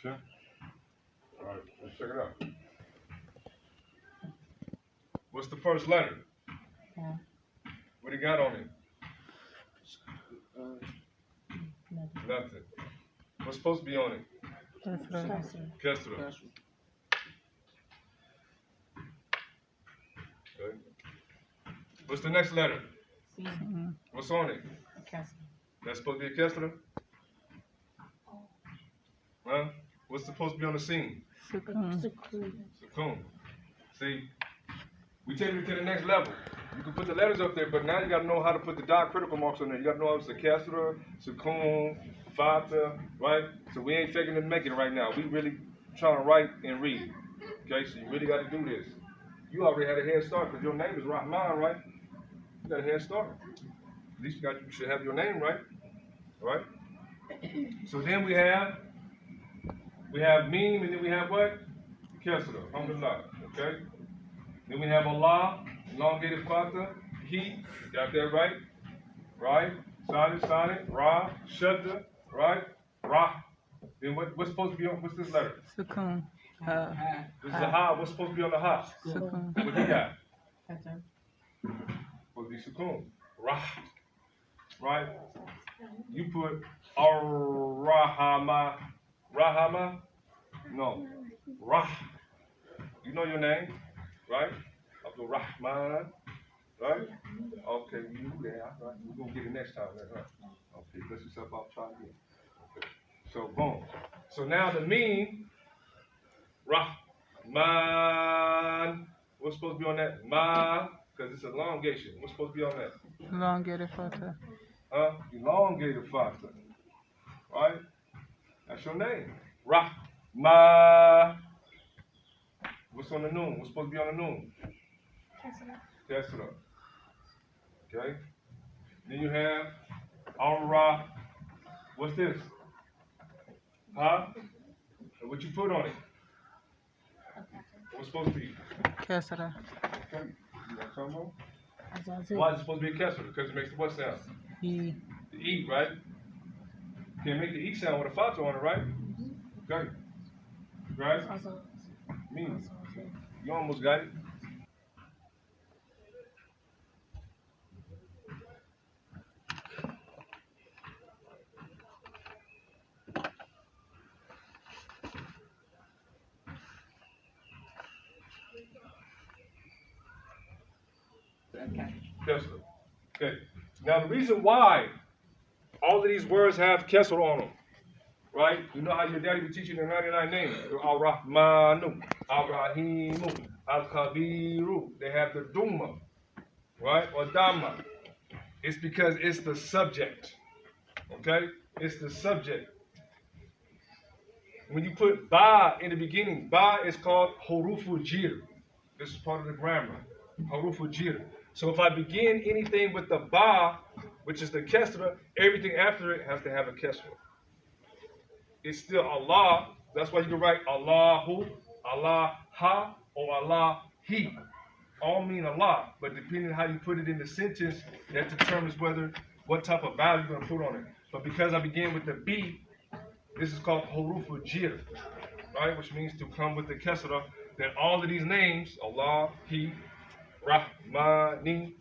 Sure. All right, let's check it out. What's the first letter? Yeah. What do you got on it? Nothing. Nothing. What's supposed to be on it? Kasra. Kesra. Okay. What's the next letter? What's on it? Kasra. That's supposed to be a Kesra? Huh? What's supposed to be on the scene? Sukun. See, we take it to the next level. You can put the letters up there, but now you got to know how to put the diacritical marks on there. You got to know it's a Kesra, Sukun, Fata, right? So we ain't faking and making it right now. We really trying to write and read. Okay, so you really got to do this. You already had a head start because your name is Rahman, right? You got a head start. At least you should have your name right. Right? So then we have Meme, and then we have what? Kesra, alhamdulillah. Okay? Then we have Allah, elongated Fatha, He, got that right? Right? Silent, Ra, Shadda, right? Ra. Then what's supposed to be on, what's this letter? Sukun. This is a Ha, what's supposed to be on the Ha? Sukun. What you got? Supposed to be Sukun. Ra. Right? You put Ar-Rahama. Rahama? No. Rah. You know your name, right? Abdul Rahman. Right? Okay, you there. Right? We're going to get it next time. Right? Okay, dust yourself off, try again. Okay. So, boom. So now the mean, Rahman. What's supposed to be on that? Ma, because it's elongation. What's supposed to be on that? Elongated Fatha. Elongated Fatha. Right? That's your name. Rahma. What's on the noon? What's supposed to be on the noon? Kesra. Okay? Then you have Ra. What's this? Huh? And what you put on it? What's supposed to be? Kasra. Okay. You got something more? Why is it supposed to be a Kesra? Because it makes the what sound? E. The E, right? Can't make the E sound with a Fatha on it, right? Okay. Right? Means. You almost got it. Kesra. Okay. Now the reason why all of these words have Kesra on them, right? You know how your daddy would teach you the 99 names. Al-Rahmanu, Al-Rahimu, Al-Kabiru. They have the Duma, right? Or Dhamma. It's because it's the subject. Okay? It's the subject. When you put Ba in the beginning, Ba is called Huruful Jir. This is part of the grammar. Huruful Jir. So if I begin anything with the Ba, which is the Kesra, everything after it has to have a Kesra. It's still Allah. That's why you can write Allahu, Allah Ha, or Allah He. All mean Allah, but depending on how you put it in the sentence, that determines what type of value you're going to put on it. But because I begin with the B, this is called Huruful Jir, right? Which means to come with the Kesra. Then all of these names, Allah, He, Rahmani,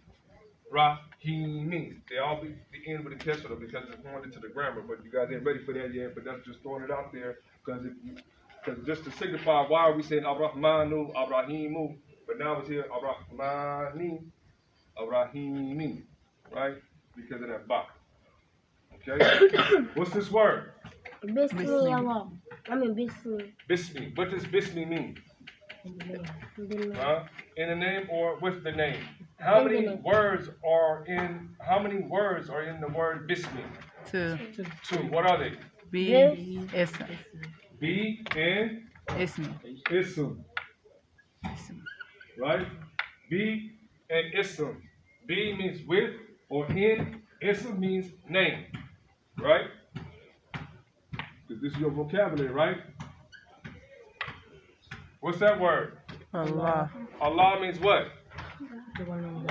Rahimi, they all be the end with a Kesra because it's going into the grammar. But you guys ain't ready for that yet. But that's just throwing it out there because just to signify why are we saying Ar-Rahmanu, Ar-Rahimu, but now it's here Ar-Rahmani, Ar-Rahimi, right? Because of that ba. Okay. What's this word? Bismi Allah. I mean Bismi. Bismi. What does Bismi mean? In the name or with the name? How many words are in the word Bismi? Two. Two. What are they? B. Ism. B and Ism. Ism. Right? B and Ism. B means with or in. Ism means name. Right? Because this is your vocabulary, right? What's that word? Allah. Allah means what? The one and only.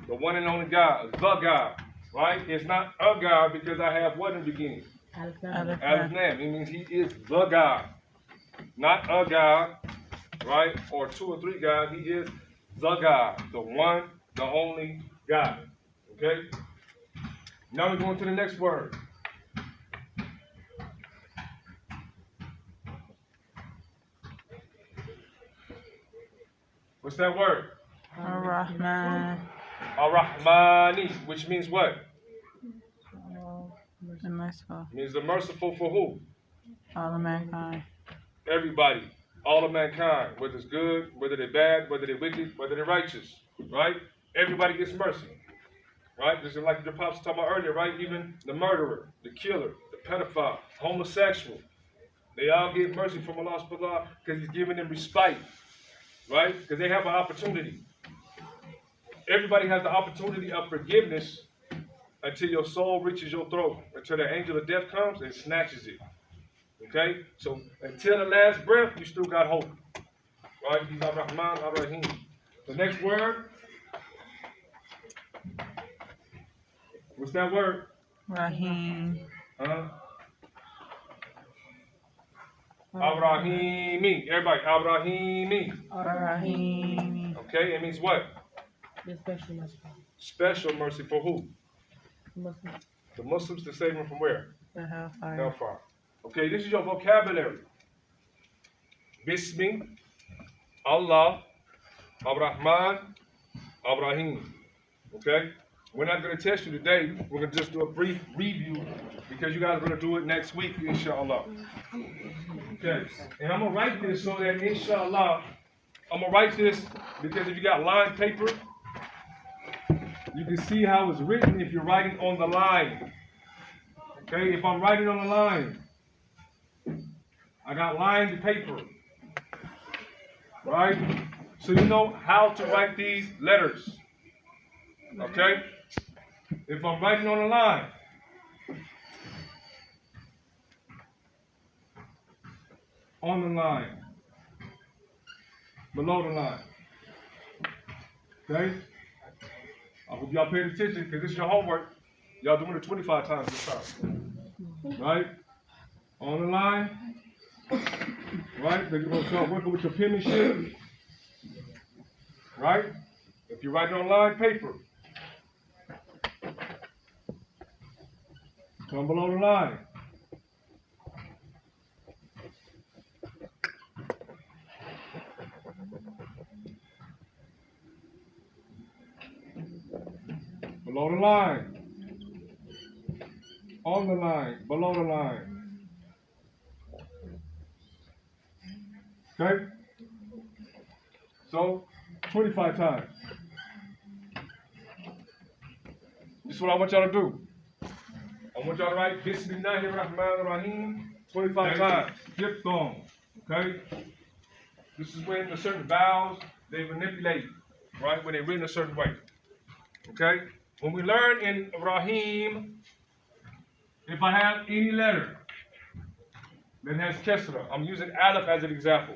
The one and only God. The God. Right? It's not a God because I have what in the beginning? Alif Alif Lam. Lam. It means he is the God. Not a God, right? Or two or three gods. He is the God. The one, the only God. Okay? Now we're going to the next word. What's that word? Ar-Rahman. Ar-Rahmani, which means what? The merciful. It means the merciful for who? All of mankind. Everybody. All of mankind. Whether it's good, whether they're bad, whether they're wicked, whether they're righteous. Right? Everybody gets mercy. Right? Just like the Pops was talking about earlier, right? Even the murderer, the killer, the pedophile, homosexual. They all get mercy from Allah subhanahu wa ta'ala because He's giving them respite. Right? Because they have an opportunity. Everybody has the opportunity of forgiveness until your soul reaches your throat, until the angel of death comes and snatches it. Okay? So until the last breath, you still got hope. Right? He's Ar-Rahman, Ar-Rahim. The next word. What's that word? Rahim. Ar-Rahimi. Everybody, Ar-Rahimi. Ar-Rahim. Okay? It means what? The special mercy. Special mercy for who? Muslim. The Muslims to save them from where? The hellfire. Hellfire. Okay, this is your vocabulary. Bismi, Allah, Ar-Rahman, Ar-Rahim. Okay? We're not going to test you today. We're going to just do a brief review because you guys are going to do it next week, inshallah. Okay? And I'm going to write this so that, inshallah, I'm going to write this because if you got lined paper, you can see how it's written if you're writing on the line. Okay? If I'm writing on the line, I got lined paper. Right? So you know how to write these letters. Okay? If I'm writing on the line, on the line, below the line. Okay? I hope y'all paid attention because this is your homework. Y'all doing it 25 times this time. Right? On the line. Right? Then you're going to start working with your penmanship. Right? If you're writing on line paper, come below the line. Below the line. On the line. Below the line. Okay? So, 25 times. This is what I want y'all to do. I want y'all to write Bismillahirrahmanirrahim 25 times. Dipthongs. Okay? This is when the certain vowels they manipulate, right? When they're written a certain way. Okay? When we learn in Rahim, if I have any letter that has Kesra, I'm using Aleph as an example.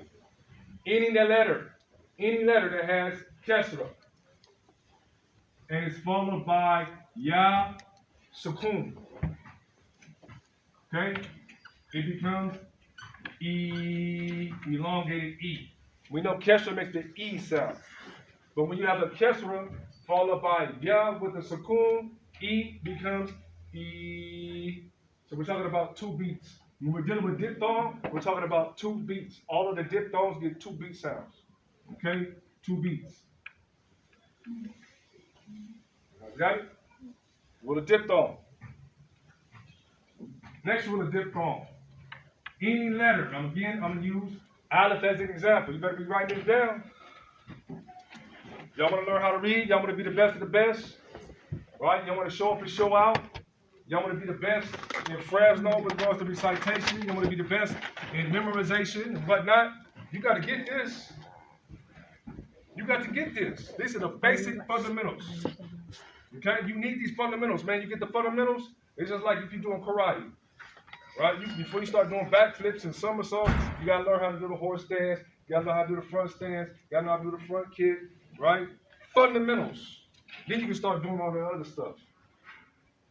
Any letter that has Kesra, and it's followed by Ya Sukun. Okay? It becomes E, elongated E. We know Kesra makes the E sound. But when you have a Kesra followed by Ya with a Sukun, E becomes E. So we're talking about 2 beats. When we're dealing with diphthong, we're talking about 2 beats. All of the diphthongs get 2 beat sounds. Okay? 2 beats. Got it? With a diphthong. Next with a diphthong. Any letter. Now again, I'm going to use Aleph as an example. You better be writing this down. Y'all want to learn how to read? Y'all want to be the best of the best? Right? Y'all want to show up and show out? Y'all want to be the best in Fresno with regards to recitation? Y'all want to be the best in memorization and whatnot? You got to get this. You got to get this. These are the basic fundamentals. Okay? You need these fundamentals, man. You get the fundamentals, it's just like if you're doing karate. Right? Before you start doing backflips and somersaults, you got to learn how to do the horse stance. You got to know how to do the front stance. You got to know how to do the front kick. Right? Fundamentals. Then you can start doing all the other stuff.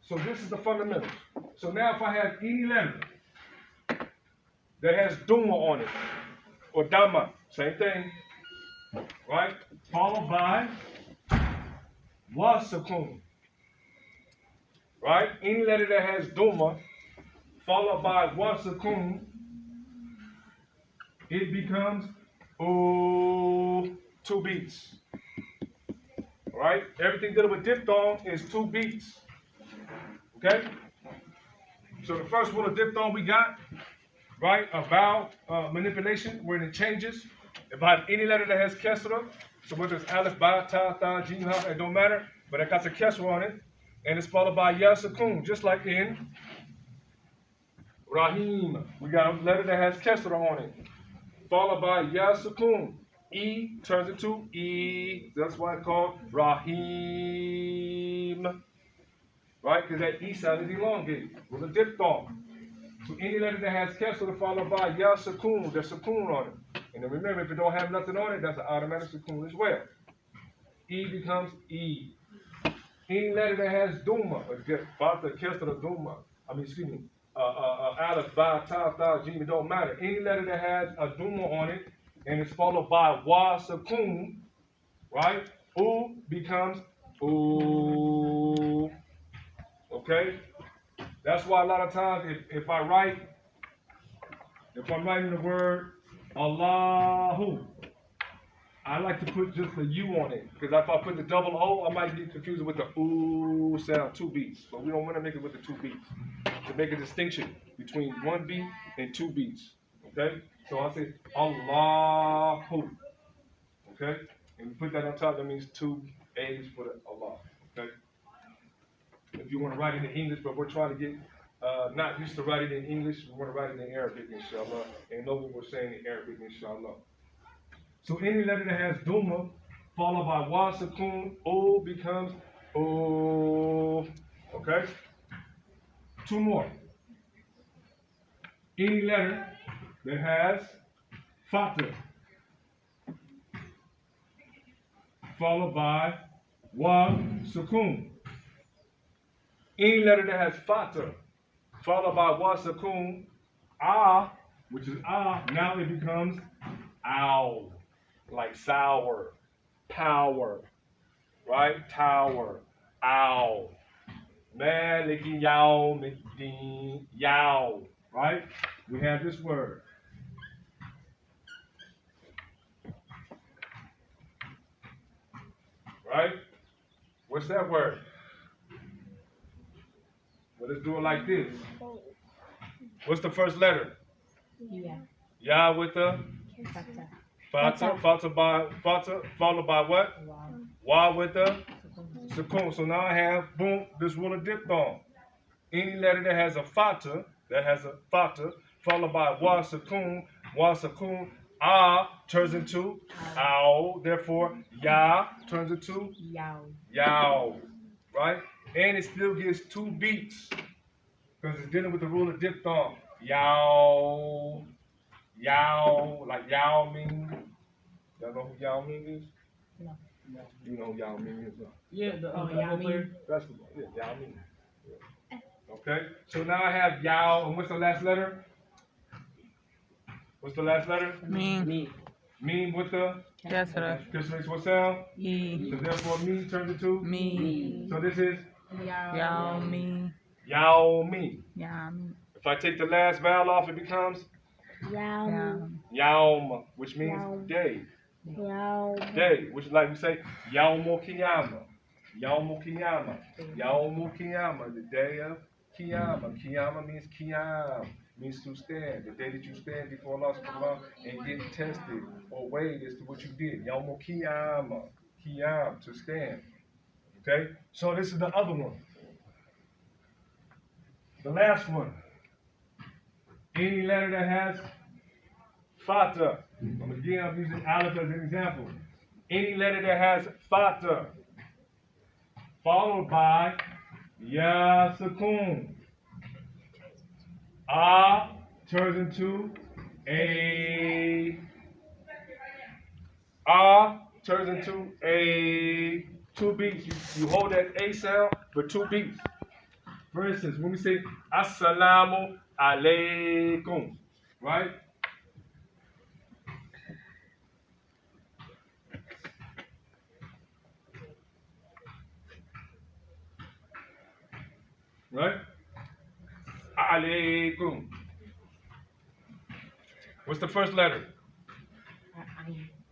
So this is the fundamentals. So now if I have any letter that has Duma on it, or Dama, same thing, right? Followed by Wasakun, right? Any letter that has Duma, followed by Wasakun, it becomes ooh, 2 beats. Right? Everything dealing with diphthong is 2 beats. Okay? So the first rule of diphthong we got, right? A vowel manipulation where it changes. If I have any letter that has kesra, so whether it's aleph, ba, ta, tha, jim, ha, it don't matter, but it got a kesra on it, and it's followed by ya sukun, just like in Rahim. We got a letter that has kesra on it, followed by ya sukun. E turns into E. That's why it's called Rahim. Right? Because that E sound is elongated with a diphthong. So any letter that has kesra followed by ya sukun, there's sukun on it. And then remember, if it don't have nothing on it, that's an automatic sukun as well. E becomes E. Any letter that has duma, fata, kesra, duma, aleph, ba, ta, tha, jim, it don't matter. Any letter that has a duma on it, and it's followed by wa sukun, right? U becomes ooh. Okay? That's why a lot of times if I'm writing the word Allahu, I like to put just the U on it. Because if I put the double O, I might get confused with the ooh sound, 2 beats. But we don't want to make it with the 2 beats. To make a distinction between 1 beat and 2 beats. Okay? So I say Allahu. Okay? And you put that on top, that means 2 A's for the Allah. Okay? If you want to write it in English, but we're trying to get not used to writing in English, we want to write it in Arabic, inshallah, and know what we're saying in Arabic, inshallah. So any letter that has Duma, followed by Wa Sukun, O becomes O. Okay? 2 more. Any letter that has Fatah, followed by Wa Sukun. Any letter that has Fatah, followed by Wa Sukun, Ah, which is Ah, now it becomes Ow, like sour, power, right? Tower, Ow. Maliki Yao, Mikdeen, Yao, right? We have this word. Right? What's that word? Well, let's do it like this. What's the first letter? Yeah. Ya with the Fata. Fata, followed by what? Wow. Wa with the Sukun. So now I have, boom, this rule of diphthong. Any letter that has a fata, followed by wa sukun, ah turns into ow. Therefore, ya turns into Yow. yow. Right? And it still gives 2 beats because it's dealing with the rule of diphthong. Yow, yow, like Yao Ming. Y'all know who Yao Ming is? No. You know who Yao Ming is? Yeah, the Yao Ming. player. Basketball. Yeah, Yao Ming. Yeah. Okay, so now I have Yao, and what's the last letter? What's the last letter? Me. Meme with the Yes, sir. this makes what sound? E. So therefore, me turns into Me. So this is Yao me. Yao Me. Yao me. If I take the last vowel off, it becomes Yao. Yaum, which means Yaum. day. Yao. Day, which is like we say Yaumu Kiyama. Yaumu Kiyama. Yaumu Kiyama, the day of Kiyama. Kiyama means Kiyam, means to stand. The day that you stand before Allah subhanahu and get tested or weighed as to what you did. Yaumu Kiyama. Kiyam, to stand. Okay? So this is the other one. The last one. Any letter that has Fata. Again, I'm using Aleph as an example. Any letter that has Fata, followed by Ya Sukun. Ah turns into A. Ah turns into A. 2 beats. You hold that A sound for 2 beats. For instance, when we say Assalamu alaikum, right? Right? Alaikum. What's the first letter?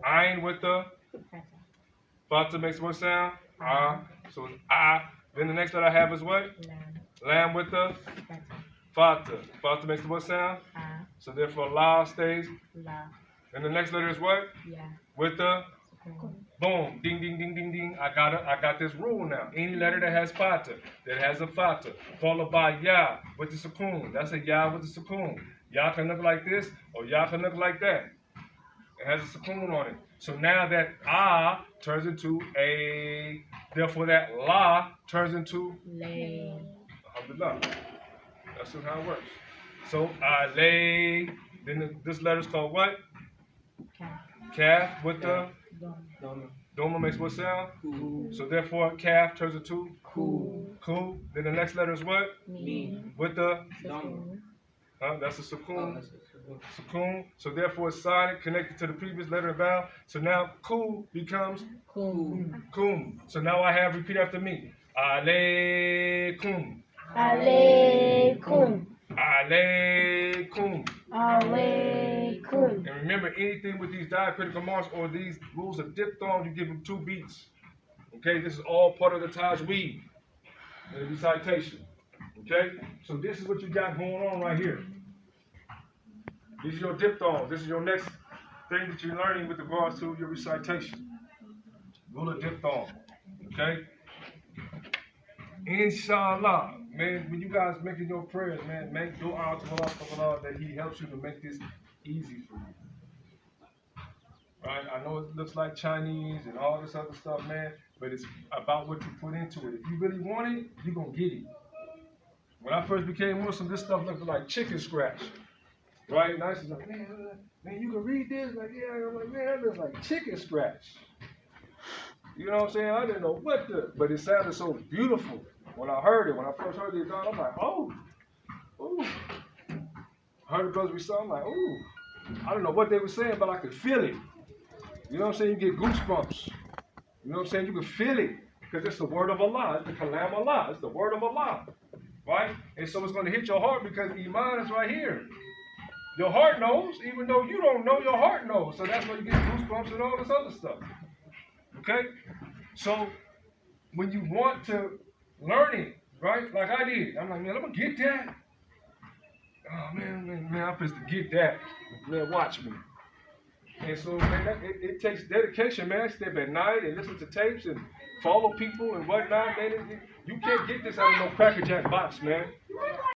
Ain with the Fata makes what sound? Ah. So it's ah. Then the next letter I have is what? Lamb with the Fata. Fata makes what sound? So therefore La stays. And the next letter is what? With the boom. Ding ding ding ding ding. I got this rule now. Any letter that has Fata, that has a Fata, followed by Ya with the Sukoon. That's a Ya with the Sukoon. Ya can look like this or Ya can look like that. It has a sukoon on it. So now that ah turns into a, therefore that la turns into alhamdulillah. That's just how it works. So alay, then this letter is called what? Calf with the doma makes what sound? So therefore calf turns into cool. Then the next letter is what? With the that's a sukoon. Sukoon. So therefore it's silent, connected to the previous letter and vowel. So now ku becomes kum. So now I have, repeat after me. Alaykum. Alaykum. Alaykum. Alaykum. And remember, anything with these diacritical marks or these rules of diphthong, you give them 2 beats. Okay, this is all part of the tajweed, the recitation. Okay, so this is what you got going on right here. These are your diphthongs. This is your next thing that you're learning with regards to your recitation. Rule of diphthong. Okay? Inshallah. Man, when you guys making your prayers, man, make dua to Allah that He helps you to make this easy for you. Right? I know it looks like Chinese and all this other stuff, man, but it's about what you put into it. If you really want it, you're going to get it. When I first became Muslim, this stuff looked like chicken scratch. Right? And I was like, man, you can read this? Like, yeah. I'm like, man, that looks like chicken scratch. You know what I'm saying? I didn't know what the, but it sounded so beautiful when I heard it. When I first heard it, I'm like, oh, ooh. I heard the brothers we saw, I'm like, ooh. I don't know what they were saying, but I could feel it. You know what I'm saying? You get goosebumps. You know what I'm saying? You can feel it because it's the word of Allah. It's the kalam Allah. It's the word of Allah. Right? And so it's going to hit your heart because Iman is right here. Your heart knows, even though you don't know, your heart knows. So that's why you get goosebumps and all this other stuff. Okay? So when you want to learn it, right? Like I did. I'm like, man, I'm going to get that. Oh, man, I'm supposed to get that. Man, watch me. And so, man, it takes dedication, man. Step at night and listen to tapes and follow people and whatnot, man. You can't get this out of no Cracker Jack box, man.